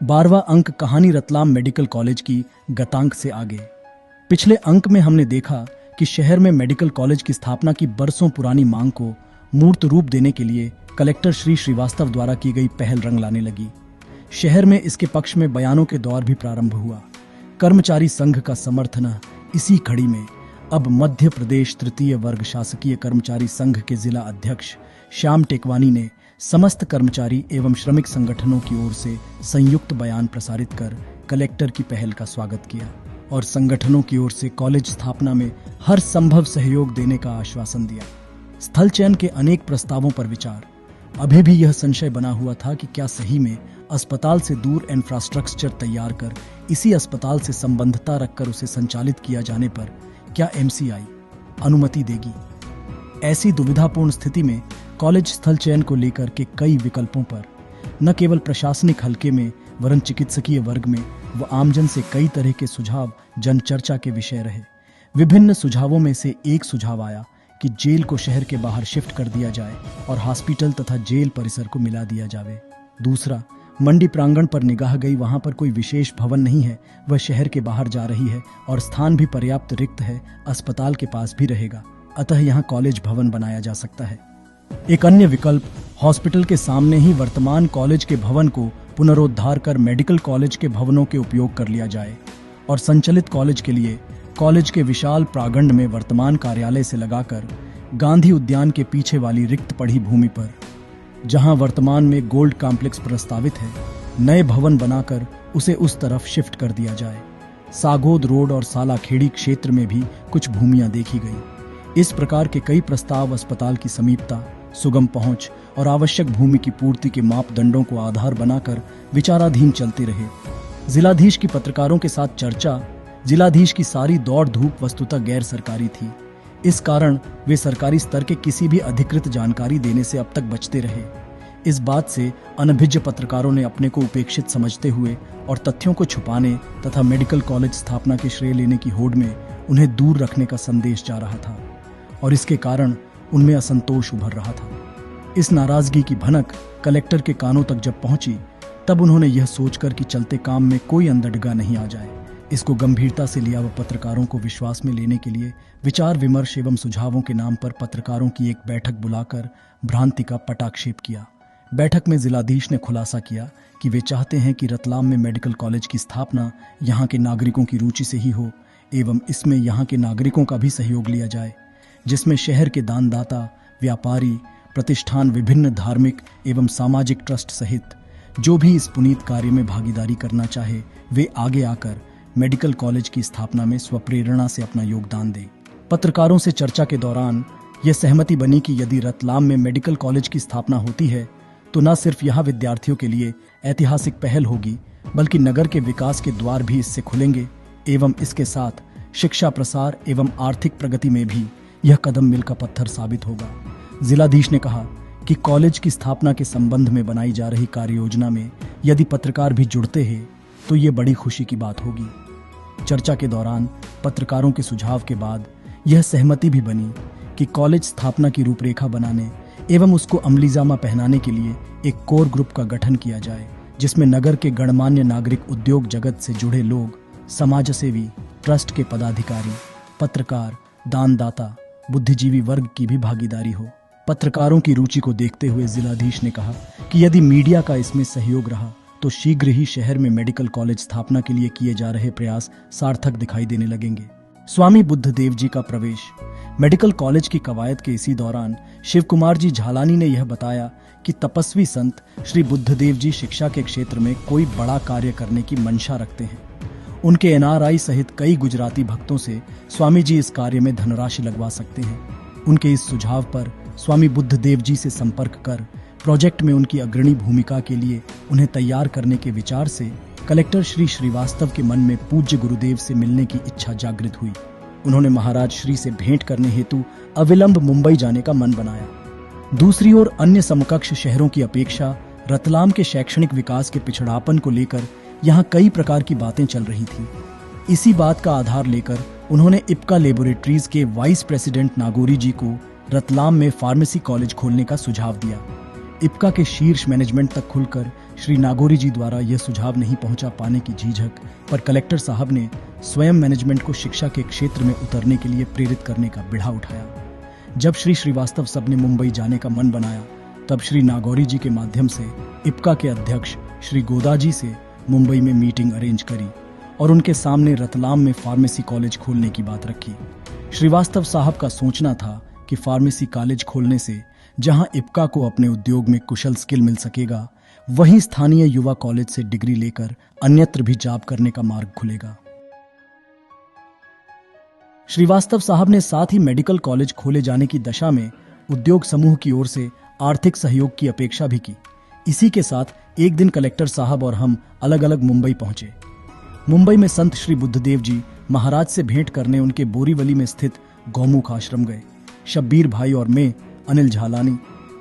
12वां अंक कहानी Ratlam medical college की गतांक से आगे। पिछले अंक में हमने देखा कि शहर में मेडिकल कॉलेज की स्थापना की बरसों पुरानी मांग को मूर्त रूप देने के लिए कलेक्टर श्री श्रीवास्तव द्वारा की गई पहल रंग लाने लगी। शहर में इसके पक्ष में बयानों के दौर भी प्रारंभ हुआ। कर्मचारी संघ का समर्थन इसी कड़ी में अब मध्य प्रदेश तृतीय वर्ग शासकीय कर्मचारी संघ के जिला अध्यक्ष श्याम टेकवानी ने समस्त कर्मचारी एवं श्रमिक संगठनों की ओर से संयुक्त बयान प्रसारित कर कलेक्टर की पहल का स्वागत किया और संगठनों की ओर से कॉलेज स्थापना में हर संभव सहयोग देने का आश्वासन दिया। स्थल चयन के अनेक प्रस्तावों पर विचार। अभी भी यह संशय बना हुआ था कि क्या सही में अस्पताल से दूर इंफ्रास्ट्रक्चर तैयार कर इसी अस्पताल से संबंधता रखकर उसे संचालित किया जाने पर क्या एमसीआई अनुमति देगी। ऐसी दुविधापूर्ण स्थिति में कॉलेज स्थल चयन को लेकर के कई विकल्पों पर न केवल प्रशासनिक हलके में वरन चिकित्सकीय वर्ग में व आमजन से कई तरह के सुझाव जनचर्चा के विषय रहे। विभिन्न सुझावों में से एक सुझाव आया कि जेल को शहर के बाहर शिफ्ट कर दिया जाए और हॉस्पिटल तथा जेल परिसर को मिला दिया जावे। दूसरा, मंडी प्रांगण पर निगाह गई, वहां पर कोई विशेष भवन नहीं है, वह शहर के बाहर जा रही है और स्थान भी पर्याप्त रिक्त है, अस्पताल के पास भी रहेगा, अतः यहाँ कॉलेज भवन बनाया जा सकता है। एक अन्य विकल्प, हॉस्पिटल के सामने ही वर्तमान कॉलेज के भवन को पुनरोद्धार कर मेडिकल कॉलेज के भवनों के उपयोग कर लिया जाए और संचालित कॉलेज के लिए कॉलेज के विशाल प्रांगण में वर्तमान कार्यालय से लगाकर गांधी उद्यान के पीछे वाली रिक्त पड़ी भूमि पर, जहां वर्तमान में गोल्ड कॉम्प्लेक्स प्रस्तावित है, नए भवन बनाकर उसे उस तरफ शिफ्ट कर दिया जाए। सागोद रोड और सालाखेड़ी क्षेत्र में भी कुछ भूमियां देखी गई। इस प्रकार के कई प्रस्ताव अस्पताल की समीपता, सुगम पहुंच और आवश्यक भूमि की पूर्ति के मापदंडों को आधार बनाकर विचाराधीन चलते रहे। जिलाधीश की पत्रकारों के साथ चर्चा। जिलाधीश की सारी दौड़ धूप वस्तुतः गैर सरकारी थी। इस कारण वे सरकारी स्तर के किसी भी अधिकृत जानकारी देने से अब तक बचते रहे। इस बात से अनभिज्ञ पत्रकारों ने अपने को उपेक्षित समझते हुए और तथ्यों को छुपाने तथा मेडिकल कॉलेज स्थापना के श्रेय लेने की होड़ में उन्हें दूर रखने का संदेश जा रहा था और इसके कारण उनमें असंतोष उभर रहा था। इस नाराजगी की भनक कलेक्टर के कानों तक जब पहुंची, तब उन्होंने यह सोचकर कि चलते काम में कोई अंदरडगा नहीं आ जाए, इसको गंभीरता से लिया व पत्रकारों को विश्वास में लेने के लिए विचार विमर्श एवं सुझावों के नाम पर पत्रकारों की एक बैठक बुलाकर भ्रांति का पटाक्षेप किया। बैठक में जिलाधीश ने खुलासा किया कि वे चाहते हैं कि रतलाम में मेडिकल कॉलेज की स्थापना यहाँ के नागरिकों की रुचि से ही हो एवं इसमें यहाँ के नागरिकों का भी सहयोग लिया जाए, जिसमें शहर के दानदाता, व्यापारी, प्रतिष्ठान, विभिन्न धार्मिक एवं सामाजिक ट्रस्ट सहित जो भी इस पुनीत कार्य में भागीदारी करना चाहे, वे आगे आकर मेडिकल कॉलेज की स्थापना में स्वप्रेरणा से अपना योगदान दें। पत्रकारों से चर्चा के दौरान यह सहमति बनी कि यदि रतलाम में मेडिकल कॉलेज की स्थापना होती है तो न सिर्फ यहाँ विद्यार्थियों के लिए ऐतिहासिक पहल होगी, बल्कि नगर के विकास के द्वार भी इससे खुलेंगे एवं इसके साथ शिक्षा प्रसार एवं आर्थिक प्रगति में भी यह कदम मील का पत्थर साबित होगा। जिलाधीश ने कहा कि कॉलेज की स्थापना के संबंध में बनाई जा रही कार्य योजना में यदि पत्रकार भी जुड़ते हैं तो ये बड़ी खुशी की बात होगी। चर्चा के दौरान पत्रकारों के सुझाव के बाद यह सहमति भी बनी कि कॉलेज स्थापना की रूपरेखा बनाने एवं उसको अमलीजामा पहनाने के लिए एक कोर ग्रुप का गठन किया जाए, जिसमें नगर के गणमान्य नागरिक, उद्योग जगत से जुड़े लोग, समाजसेवी, ट्रस्ट के पदाधिकारी, पत्रकार, दानदाता, बुद्धिजीवी वर्ग की भी भागीदारी हो। पत्रकारों की रुचि को देखते हुए जिलाधीश ने कहा कि यदि मीडिया का इसमें सहयोग रहा तो शीघ्र ही शहर में मेडिकल कॉलेज स्थापना के लिए किए जा रहे प्रयास सार्थक दिखाई देने लगेंगे। स्वामी बुद्धदेव जी का प्रवेश। मेडिकल कॉलेज की कवायद के इसी दौरान शिव कुमार जी झालानी ने यह बताया कि तपस्वी संत श्री बुद्धदेव जी शिक्षा के क्षेत्र में कोई बड़ा कार्य करने की मंशा रखते हैं। उनके एनआरआई सहित कई गुजराती भक्तों से स्वामी जी इस कार्य में धनराशि लगवा सकते हैं। उनके इस सुझाव पर स्वामी बुद्धदेव जी से संपर्क कर प्रोजेक्ट में उनकी अग्रणी भूमिका के लिए उन्हें तैयार करने के विचार से कलेक्टर श्री श्रीवास्तव के मन में पूज्य गुरुदेव से मिलने की इच्छा जागृत हुई। उन्होंने महाराज श्री से भेंट करने हेतु अविलंब मुंबई जाने का मन बनाया। दूसरी ओर अन्य समकक्ष शहरों की अपेक्षा रतलाम के शैक्षणिक विकास के पिछड़ापन को लेकर यहाँ कई प्रकार की बातें चल रही थी। इसी बात का आधार लेकर उन्होंने इप्का लेबोरेटरीज के वाइस प्रेसिडेंट नागोरी जी को रतलाम में फार्मेसी कॉलेज खोलने का सुझाव दिया। इप्का के शीर्ष मैनेजमेंट तक खुलकर श्री नागौरी जी द्वारा यह सुझाव नहीं पहुंचा पाने की झिझक पर कलेक्टर साहब ने स्वयं मैनेजमेंट को शिक्षा के क्षेत्र में उतरने के लिए प्रेरित करने का बिड़ा उठाया। जब श्री श्रीवास्तव सब ने मुंबई जाने का मन बनाया, तब श्री नागौरी जी के माध्यम से इप्का के अध्यक्ष श्री गोदाजी से मुंबई में मीटिंग अरेंज करी और उनके सामने रतलाम में फार्मेसी कॉलेज खोलने की बात रखी। श्रीवास्तव साहब का सोचना था कि फार्मेसी कॉलेज खोलने से जहां इप्का को अपने उद्योग में कुशल स्किल मिल सकेगा, वहीं स्थानीय युवा कॉलेज से डिग्री लेकर अन्यत्र भी जॉब करने का मार्ग खुलेगा। श्रीवास्तव साहब ने साथ ही मेडिकल कॉलेज खोले जाने की दशा में उद्योग समूह की ओर से आर्थिक सहयोग की अपेक्षा भी की। इसी के साथ एक दिन कलेक्टर साहब और हम अलग अलग मुंबई पहुंचे। मुंबई में संत श्री बुद्धदेव जी महाराज से भेंट करने उनके बोरीवली में स्थित गौमुख आश्रम गए। शब्बीर भाई और मैं अनिल झालानी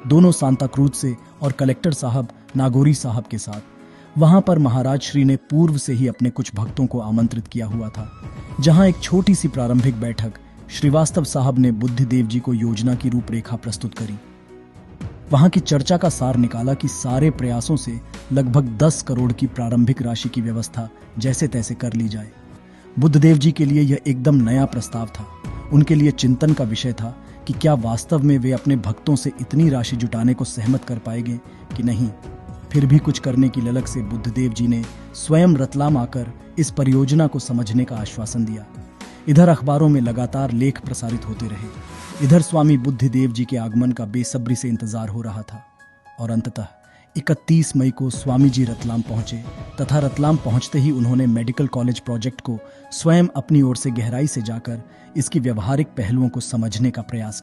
दोनों सांता क्रूज से और कलेक्टर साहब नागौरी साहब के साथ वहां पर महाराज श्री ने पूर्व से ही अपने कुछ भक्तों को आमंत्रित किया हुआ था, जहां एक छोटी सी प्रारंभिक बैठक श्रीवास्तव साहब ने बुद्धदेव जी को योजना की रूपरेखा प्रस्तुत करी। वहां की चर्चा का सार निकाला कि सारे प्रयासों से लगभग 10 करोड़ की प्रारंभिक राशि की व्यवस्था जैसे तैसे कर ली जाए। बुद्धदेव जी के लिए यह एकदम नया प्रस्ताव था। उनके लिए चिंतन का विषय था कि क्या वास्तव में वे अपने भक्तों से इतनी राशि जुटाने को सहमत कर पाएंगे कि नहीं। फिर भी कुछ करने की ललक से बुद्धदेव जी ने स्वयं रतलाम आकर इस परियोजना को समझने का आश्वासन दिया। इधर अखबारों में लगातार लेख प्रसारित होते रहे, इधर स्वामी बुद्धदेव जी के आगमन का बेसब्री से इंतजार हो रहा था और अंततः 31 मई को स्वामी जी रतलाम पहुंचे तथा रतलाम पहुंचते ही उन्होंने मेडिकल कॉलेज प्रोजेक्ट को स्वयं अपनी ओर से गहराई से जाकर इसकी व्यवहारिक पहलुओं को समझने का प्रयास